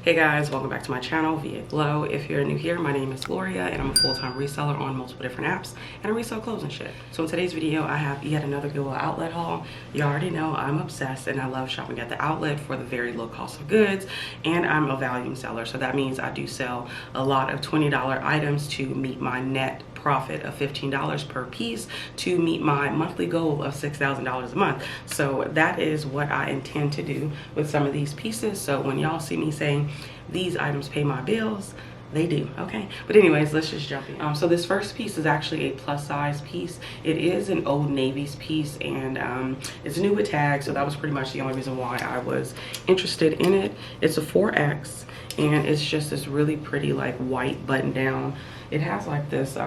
Hey guys, welcome back to my channel via Glow. If you're new here, my name is Gloria and I'm a full-time reseller on multiple different apps and I resell clothes and shit. So in today's video, I have yet another Goodwill outlet haul. You already know I'm obsessed and I love shopping at the outlet for the very low cost of goods, and I'm a volume seller. So that means I do sell a lot of $20 items to meet my net profit of $15 per piece to meet my monthly goal of $6,000 a month. So that is what I intend to do with some of these pieces. So when y'all see me saying these items pay my bills, they do, okay? But anyways, let's just jump in. So this first piece is actually a plus size piece. It is an Old Navy's piece, and it's new with tags, so that was pretty much the only reason why I was interested in it. It's a 4X, and it's just this really pretty like white button down. It has like this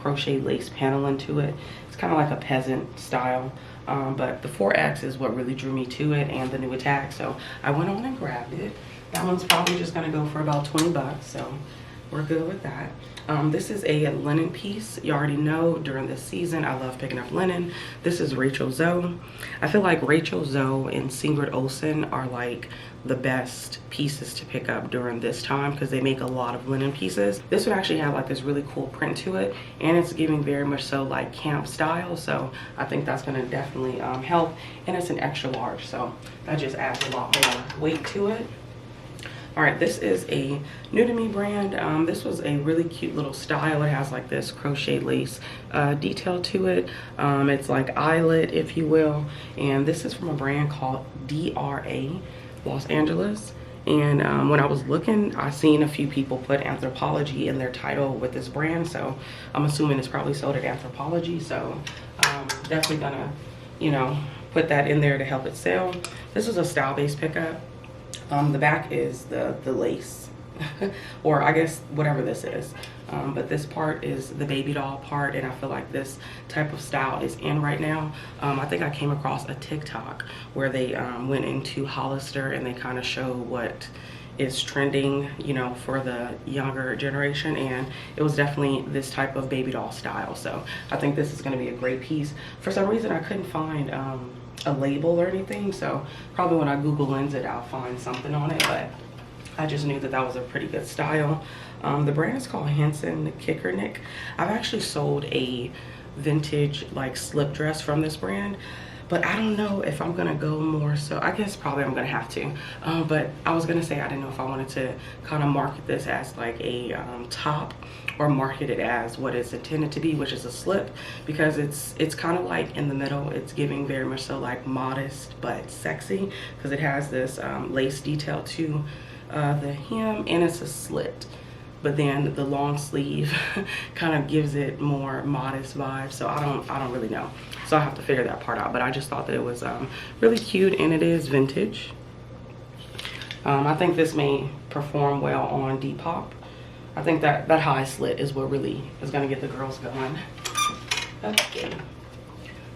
crochet lace paneling to it. It's kind of like a peasant style, but the 4X is what really drew me to it, and the new tag. So I went on and grabbed it. That one's probably just gonna go for about 20 bucks, so we're good with that. This is a linen piece. You already know during this season I love picking up linen. This is Rachel Zoe. I feel like Rachel Zoe and Sigrid Olsen are like the best pieces to pick up during this time because they make a lot of linen pieces. This would actually have like this really cool print to it, and it's giving very much so like camp style, so I think that's going to definitely help. And it's an extra large, so that just adds a lot more weight to it. All right, this is a new to me brand. This was a really cute little style. It has like this crochet lace detail to it. It's like eyelet, if you will. And this is from a brand called DRA, Los Angeles. And when I was looking, I seen a few people put Anthropologie in their title with this brand. So I'm assuming it's probably sold at Anthropologie. So definitely gonna, you know, put that in there to help it sell. This is a style-based pickup. The back is the lace, or I guess whatever this is. But this part is the baby doll part, and I feel like this type of style is in right now. I think I came across a TikTok where they went into Hollister and they kind of show what is trending, you know, for the younger generation, and it was definitely this type of baby doll style. So I think this is going to be a great piece. For some reason I couldn't find a label or anything, so probably when I Google lens it I'll find something on it, but I just knew that that was a pretty good style. The brand is called Henson Kickernick. I've actually sold a vintage like slip dress from this brand, but I don't know if I'm gonna go more, so I guess probably I'm gonna have to. But I was gonna say I didn't know if I wanted to kind of market this as like a top, or market it as what it's intended to be, which is a slip, because it's kind of like in the middle. It's giving very much so like modest but sexy, because it has this lace detail to the hem, and it's a slit. But then the long sleeve kind of gives it more modest vibes. So I don't really know. So I have to figure that part out. But I just thought that it was really cute, and it is vintage. I think this may perform well on Depop. I think that high slit is what really is gonna get the girls going. Okay.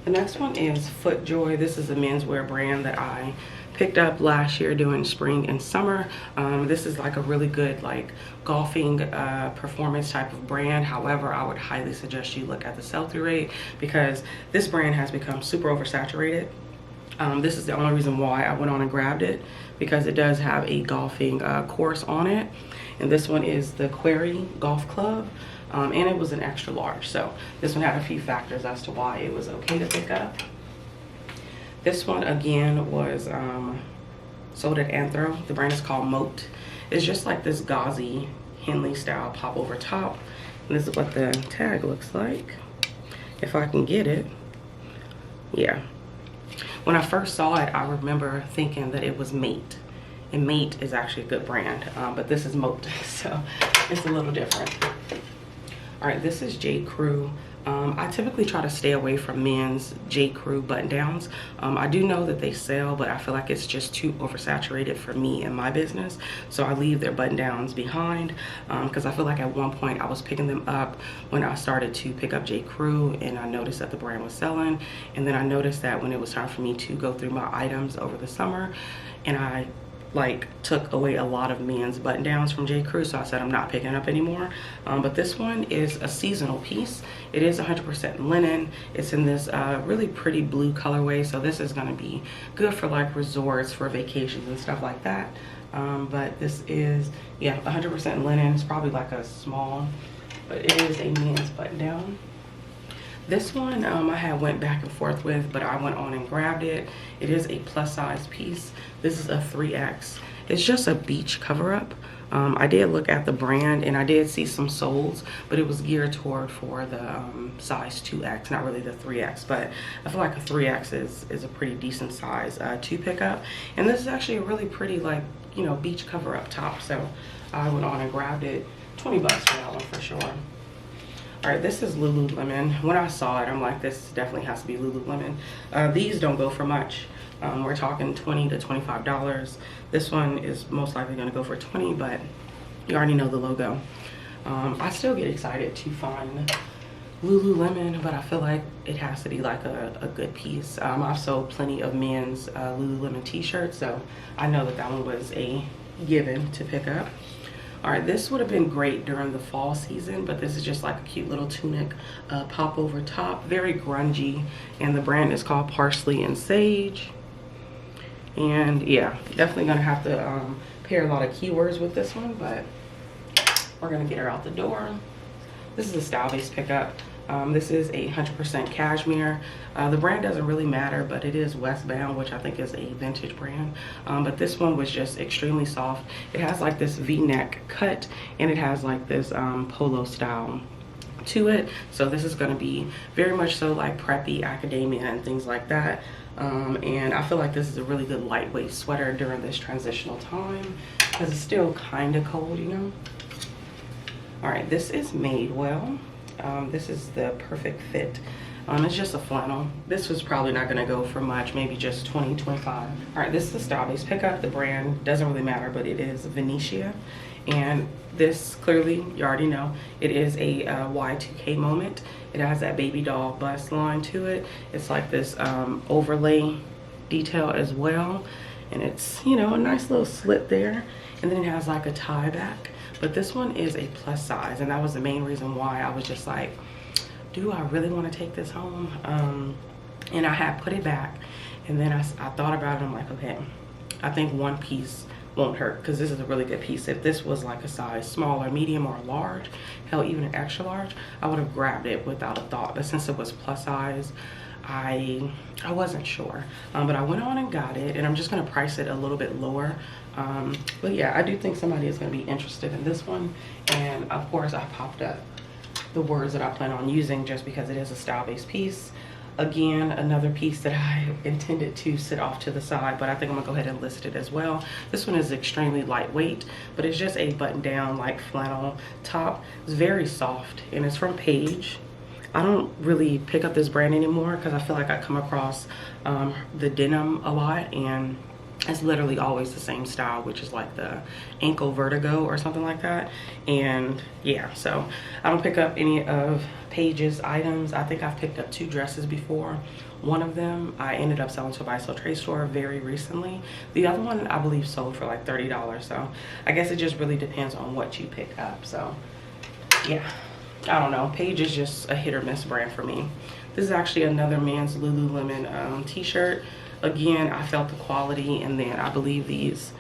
The next one is FootJoy. This is a menswear brand that I picked up last year during spring and summer. This is like a really good like golfing performance type of brand. However, I would highly suggest you look at the sell-through rate, because this brand has become super oversaturated. This is the only reason why I went on and grabbed it, because it does have a golfing course on it, and this one is the Query Golf Club. And it was an extra large, so this one had a few factors as to why it was okay to pick up. This one again was sold at Anthro. The brand is called Moat. It's just like this gauzy Henley style pop over top, and this is what the tag looks like if I can get it. Yeah, when I first saw it I remember thinking that it was Mate, and Mate is actually a good brand, but this is Moat, so it's a little different. All right, this is J. Crew. I typically try to stay away from men's J. Crew button downs. I do know that they sell, but I feel like it's just too oversaturated for me and my business. So I leave their button downs behind, because I feel like at one point I was picking them up when I started to pick up J. Crew, and I noticed that the brand was selling. And then I noticed that when it was time for me to go through my items over the summer, and I like took away a lot of men's button downs from J. Crew, so I said I'm not picking it up anymore. But this one is a seasonal piece. It is 100% linen. It's in this really pretty blue colorway, so this is going to be good for like resorts, for vacations and stuff like that. But this is, yeah, 100% linen. It's probably like a small, but it is a men's button down. This one I had went back and forth with, but I went on and grabbed it. It is a plus size piece. This is a 3X. It's just a beach cover up. I did look at the brand and I did see some soles, but it was geared toward for the size 2X, not really the 3X, but I feel like a 3X is a pretty decent size to pick up. And this is actually a really pretty, like, you know, beach cover up top. So I went on and grabbed it. 20 bucks for that one for sure. All right, this is Lululemon. When I saw it, I'm like, this definitely has to be Lululemon. These don't go for much. We're talking $20 to $25. This one is most likely gonna go for 20, but you already know the logo. I still get excited to find Lululemon, but I feel like it has to be like a good piece. I've sold plenty of men's Lululemon t-shirts, so I know that that one was a given to pick up. All right, this would have been great during the fall season, but this is just like a cute little tunic pop over top, very grungy, and the brand is called Parsley and Sage. And yeah, definitely gonna have to pair a lot of keywords with this one, but we're gonna get her out the door. This is a style-based pickup. This is a 100% cashmere. The brand doesn't really matter, but it is Westbound, which I think is a vintage brand. But this one was just extremely soft. It has like this V-neck cut, and it has like this polo style to it. So this is going to be very much so like preppy, academia, and things like that. And I feel like this is a really good lightweight sweater during this transitional time, because it's still kind of cold, you know. All right, this is Madewell. This is the perfect fit. It's just a flannel. This was probably not gonna go for much, maybe just 20, 25. All right, this is a style-based pickup. The brand doesn't really matter, but it is Venetia. And this, clearly, you already know, it is a Y2K moment. It has that baby doll bust line to it. It's like this overlay detail as well. And it's, you know, a nice little slit there. And then it has like a tie back. But this one is a plus size, and that was the main reason why I was just like, do I really want to take this home? And I had put it back, and then I thought about it. I'm like, okay, I think one piece won't hurt, because this is a really good piece. If this was like a size small or medium or large, hell, even an extra large, I would have grabbed it without a thought. But since it was plus size, I wasn't sure, but I went on and got it, and I'm just gonna price it a little bit lower. But yeah, I do think somebody is gonna be interested in this one. And of course, I popped up the words that I plan on using, just because it is a style-based piece. Again, another piece that I intended to sit off to the side, but I think I'm gonna go ahead and list it as well. This one is extremely lightweight, but it's just a button down like flannel top. It's very soft, and it's from Paige. I don't really pick up this brand anymore, because I feel like I come across the denim a lot, and it's literally always the same style, which is like the ankle vertigo or something like that. And yeah, so I don't pick up any of Paige's items. I think I've picked up 2 dresses before. One of them I ended up selling to a buy-sell trade store very recently. The other one I believe sold for like $30. So I guess it just really depends on what you pick up. So yeah, I don't know. Paige is just a hit or miss brand for me. This is actually another man's Lululemon t-shirt. Again, I felt the quality, and then I believe these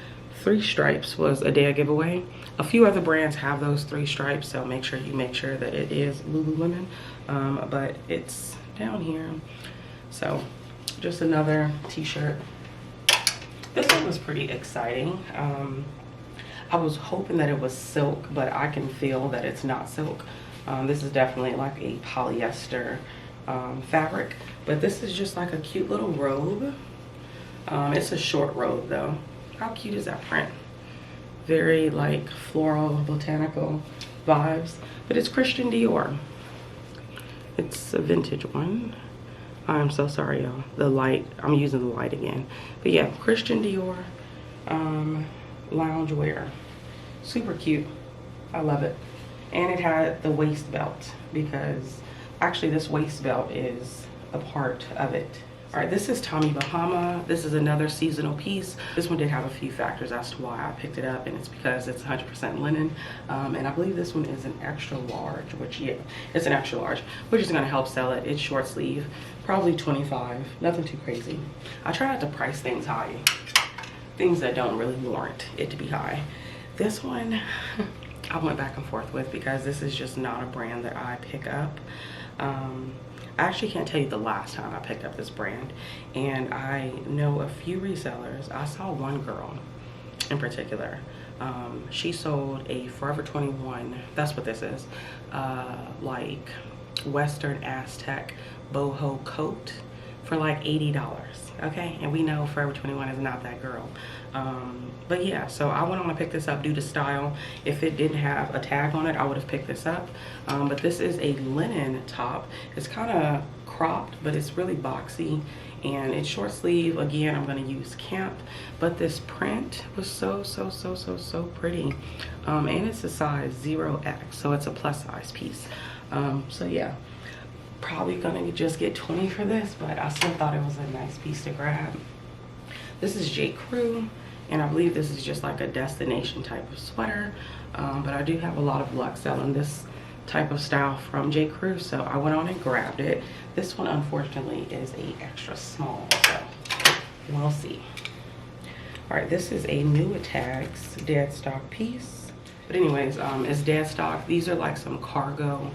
3 stripes was a day of giveaway. A few other brands have those 3 stripes, so make sure that it is Lululemon, but it's down here. So just another t-shirt. This one was pretty exciting. I was hoping that it was silk, but I can feel that it's not silk. This is definitely like a polyester fabric, but this is just like a cute little robe. It's a short robe though. How cute is that print? Very like floral, botanical vibes, but it's Christian Dior. It's a vintage one. I'm so sorry, y'all. The light, I'm using the light again. But yeah, Christian Dior lounge wear. Super cute. I love it. And it had the waist belt, because actually this waist belt is a part of it. All right, this is 𝕃𝕀ℕ𝕂𝕊. This is another seasonal piece. This one did have a few factors as to why I picked it up, and it's because it's 100% linen. And I believe this one is an extra large, which, yeah, it's an extra large, which is gonna help sell it. It's short sleeve, probably 25, nothing too crazy. I try not to price things high, things that don't really warrant it to be high. This one, I went back and forth with because this is just not a brand that I pick up. I actually can't tell you the last time I picked up this brand, and I know a few resellers. I saw one girl in particular. She sold a Forever 21, that's what this is, like Western Aztec boho coat for like $80, okay? And we know Forever 21 is not that girl. But yeah, so I went on to pick this up due to style. If it didn't have a tag on it, I would have picked this up. But this is a linen top. It's kind of cropped, but it's really boxy, and it's short sleeve. Again, I'm gonna use camp, but this print was so pretty. And it's a size 0X, so it's a plus size piece. So yeah, probably gonna just get 20 for this, but I still thought it was a nice piece to grab. This is 𝕃𝕀ℕ𝕂, and I believe this is just like a destination type of sweater. But I do have a lot of luck selling this type of style from 𝕃𝕀ℕ𝕂, so I went on and grabbed it. This one unfortunately is a extra small, so we'll see. All right, this is a new tags dead stock piece, but anyways, it's dead stock. These are like some cargo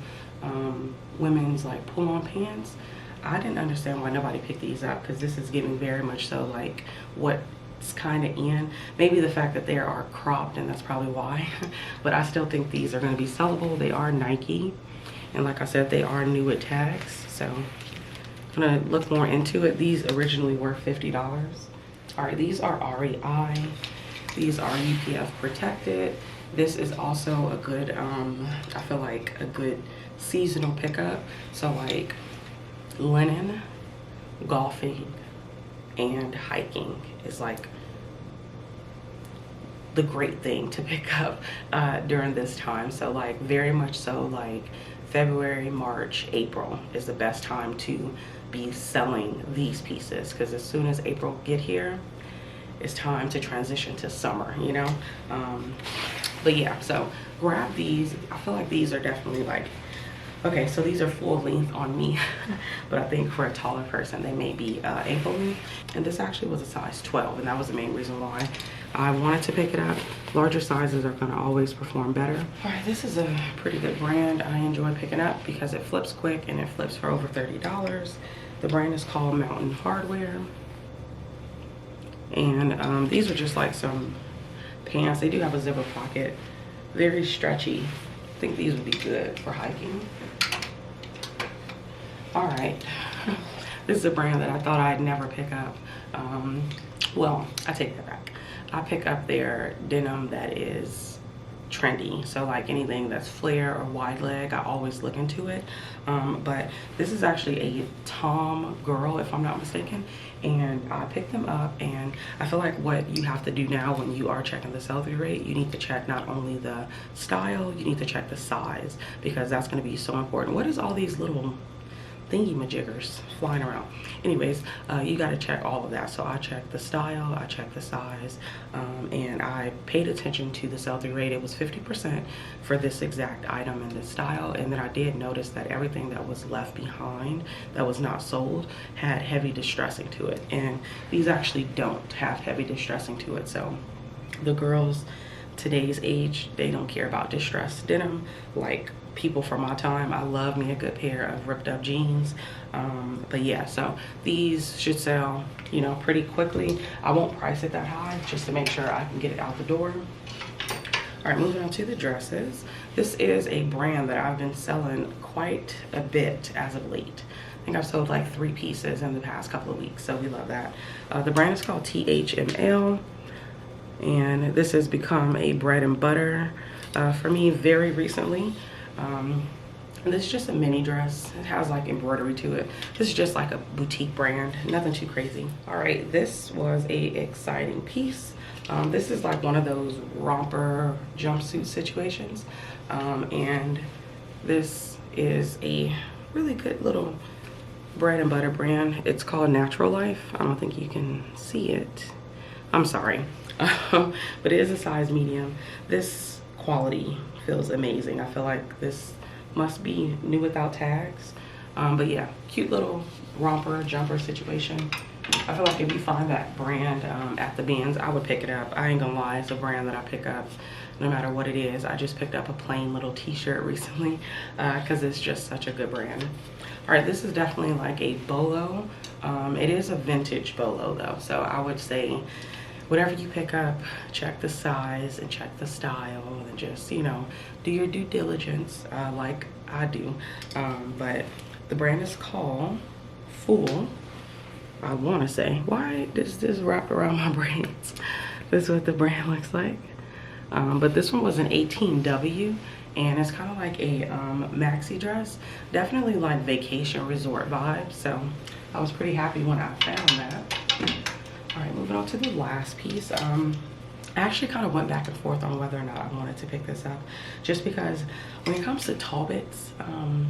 women's like pull-on pants. I didn't understand why nobody picked these up, because this is giving very much so like what's kind of in. Maybe the fact that they are cropped, and that's probably why. But I still think these are going to be sellable. They are Nike, and like I said, they are new at tags, so I'm going to look more into it. These originally were $50. All right, these are REI. These are UPF protected. This is also a good, I feel like a good seasonal pickup. So like linen, golfing, and hiking is like the great thing to pick up during this time. So like very much so like February, March, April is the best time to be selling these pieces, because as soon as April get here, it's time to transition to summer, you know. But yeah, so grab these. I feel like these are definitely like, okay, so these are full length on me, but I think for a taller person, they may be ankle length. And this actually was a size 12, and that was the main reason why I wanted to pick it up. Larger sizes are gonna always perform better. All right, this is a pretty good brand. I enjoy picking up because it flips quick and it flips for over $30. The brand is called Mountain Hardwear. And these are just like some pants. They do have a zipper pocket, very stretchy. I think these would be good for hiking. All right, this is a brand that I thought I'd never pick up. Well, I take that back. I pick up their denim that is trendy. So like anything that's flare or wide leg, I always look into it. But this is actually a Tom girl, if I'm not mistaken. And I picked them up, and I feel like what you have to do now when you are checking the sell-through rate, you need to check not only the style, you need to check the size, because that's going to be so important. What is all these little thingy majiggers flying around? Anyways, you got to check all of that. So I checked the style, I checked the size, and I paid attention to the sell-through rate. It was 50% for this exact item in this style. And then I did notice that everything that was left behind that was not sold had heavy distressing to it, and these actually don't have heavy distressing to it. So the girls today's age, they don't care about distressed denim like people from my time. I love me a good pair of ripped up jeans. But yeah, so these should sell, you know, pretty quickly. I won't price it that high just to make sure I can get it out the door. All right, moving on to the dresses. This is a brand that I've been selling quite a bit as of late. I think I've sold like 3 pieces in the past couple of weeks, so we love that. The brand is called 𝕃𝕊𝕂𝕊, and this has become a bread and butter for me very recently. And this is just a mini dress. It has like embroidery to it. This is just like a boutique brand, nothing too crazy. All right, this was a exciting piece. This is like one of those romper jumpsuit situations. And this is a really good little bread and butter brand. It's called Natural Life. I don't think you can see it. I'm sorry. But it is a size medium. This quality feels amazing. I feel like this must be new without tags. But yeah, cute little romper jumper situation. I feel like if you find that brand at the bins, I would pick it up. I ain't gonna lie, it's a brand that I pick up no matter what it is. I just picked up a plain little t-shirt recently because it's just such a good brand. All right, this is definitely like a bolo. It is a vintage bolo though, so I would say whatever you pick up, check the size and check the style, and just, you know, do your due diligence like I do. But the brand is called Fool. I want to say, why is this wrapped around my braids? This is what the brand looks like. But this one was an 18W, and it's kind of like a maxi dress. Definitely like vacation resort vibes. So I was pretty happy when I found that. All right, moving on to the last piece. I actually kind of went back and forth on whether or not I wanted to pick this up, just because when it comes to 𝕃𝕀ℕ𝕂𝕊,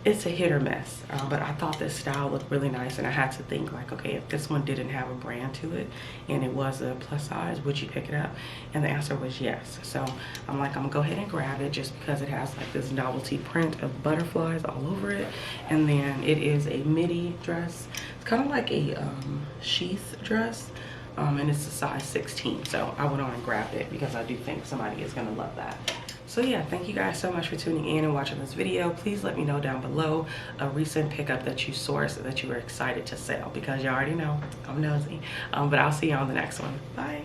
it's a hit or miss. But I thought this style looked really nice, and I had to think like, okay, if this one didn't have a brand to it and it was a plus size, would you pick it up? And the answer was yes. So I'm like, I'm gonna go ahead and grab it just because it has like this novelty print of butterflies all over it. And then it is a midi dress. It's kind of like a sheath dress. And it's a size 16. So I went on and grabbed it because I do think somebody is gonna love that. So yeah, thank you guys so much for tuning in and watching this video. Please let me know down below a recent pickup that you sourced that you were excited to sell, because you already know I'm nosy. But I'll see you on the next one. Bye.